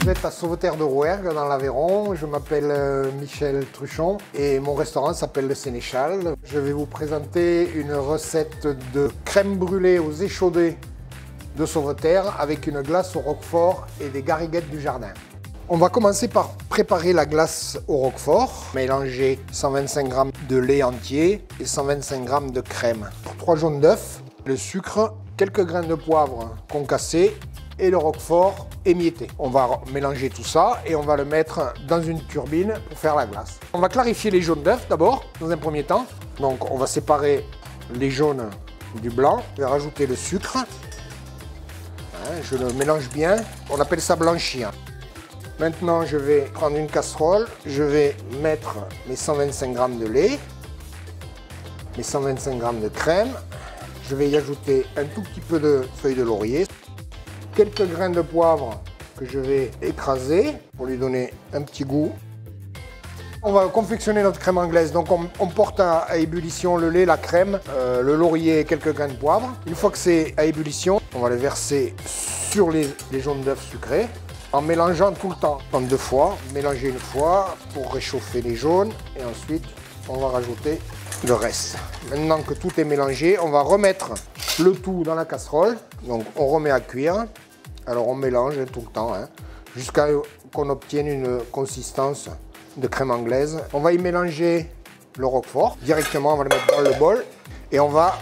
êtes à Sauveterre de Rouergue dans l'Aveyron. Je m'appelle Michel Truchon et mon restaurant s'appelle Le Sénéchal. Je vais vous présenter une recette de crème brûlée aux échaudés de Sauveterre avec une glace au roquefort et des gariguettes du jardin. On va commencer par préparer la glace au roquefort. Mélanger 125 g de lait entier et 125 g de crème. 3 jaunes d'œufs, le sucre, quelques grains de poivre concassés et le roquefort émietté. On va mélanger tout ça et on va le mettre dans une turbine pour faire la glace. On va clarifier les jaunes d'œufs d'abord, dans un premier temps. Donc on va séparer les jaunes du blanc. Je vais rajouter le sucre. Je le mélange bien. On appelle ça blanchir. Maintenant, je vais prendre une casserole, je vais mettre mes 125 g de lait, mes 125 g de crème, je vais y ajouter un tout petit peu de feuilles de laurier, quelques grains de poivre que je vais écraser pour lui donner un petit goût. On va confectionner notre crème anglaise, donc on porte à ébullition le lait, la crème, le laurier et quelques grains de poivre. Une fois que c'est à ébullition, on va le verser sur les jaunes d'œufs sucrés. En mélangeant tout le temps, en 2 fois, mélanger une fois pour réchauffer les jaunes et ensuite on va rajouter le reste. Maintenant que tout est mélangé, on va remettre le tout dans la casserole. Donc on remet à cuire. Alors on mélange tout le temps jusqu'à qu'on obtienne une consistance de crème anglaise. On va y mélanger le roquefort directement, on va le mettre dans le bol et on va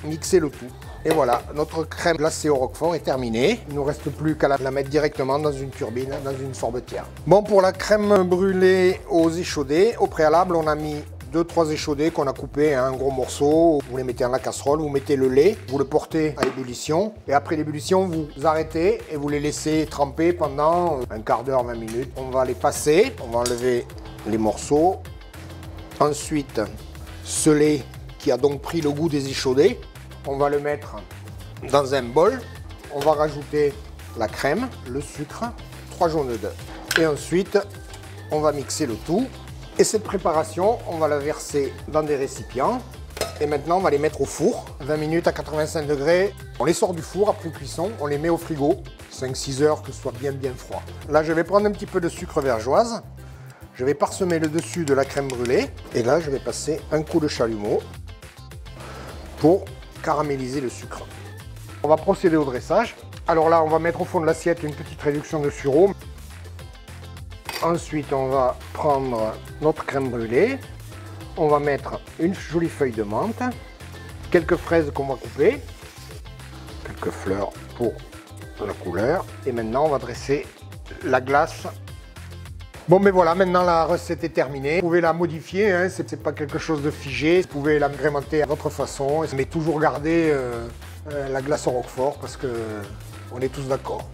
mixer le tout. Et voilà, notre crème glacée au roquefort est terminée. Il ne nous reste plus qu'à la mettre directement dans une turbine, dans une sorbetière. Bon, pour la crème brûlée aux échaudés, au préalable, on a mis 2-3 échaudés qu'on a coupés en gros morceaux. Vous les mettez dans la casserole, vous mettez le lait, vous le portez à ébullition. Et après l'ébullition, vous arrêtez et vous les laissez tremper pendant un quart d'heure, 20 minutes. On va les passer, on va enlever les morceaux. Ensuite, ce lait qui a donc pris le goût des échaudés, on va le mettre dans un bol. On va rajouter la crème, le sucre, 3 jaunes d'œufs. Et ensuite, on va mixer le tout. Et cette préparation, on va la verser dans des récipients. Et maintenant, on va les mettre au four, 20 minutes à 85 degrés. On les sort du four après cuisson, on les met au frigo, 5-6 heures, que ce soit bien froid. Là, je vais prendre un petit peu de sucre vergeoise. Je vais parsemer le dessus de la crème brûlée. Et là, je vais passer un coup de chalumeau pour caraméliser le sucre. On va procéder au dressage. Alors là, on va mettre au fond de l'assiette une petite réduction de sureau. Ensuite, on va prendre notre crème brûlée. On va mettre une jolie feuille de menthe, quelques fraises qu'on va couper, quelques fleurs pour la couleur. Et maintenant, on va dresser la glace. Bon, mais voilà, maintenant la recette est terminée. Vous pouvez la modifier, c'est pas quelque chose de figé. Vous pouvez l'agrémenter à votre façon, mais toujours garder la glace au roquefort parce qu'on est tous d'accord.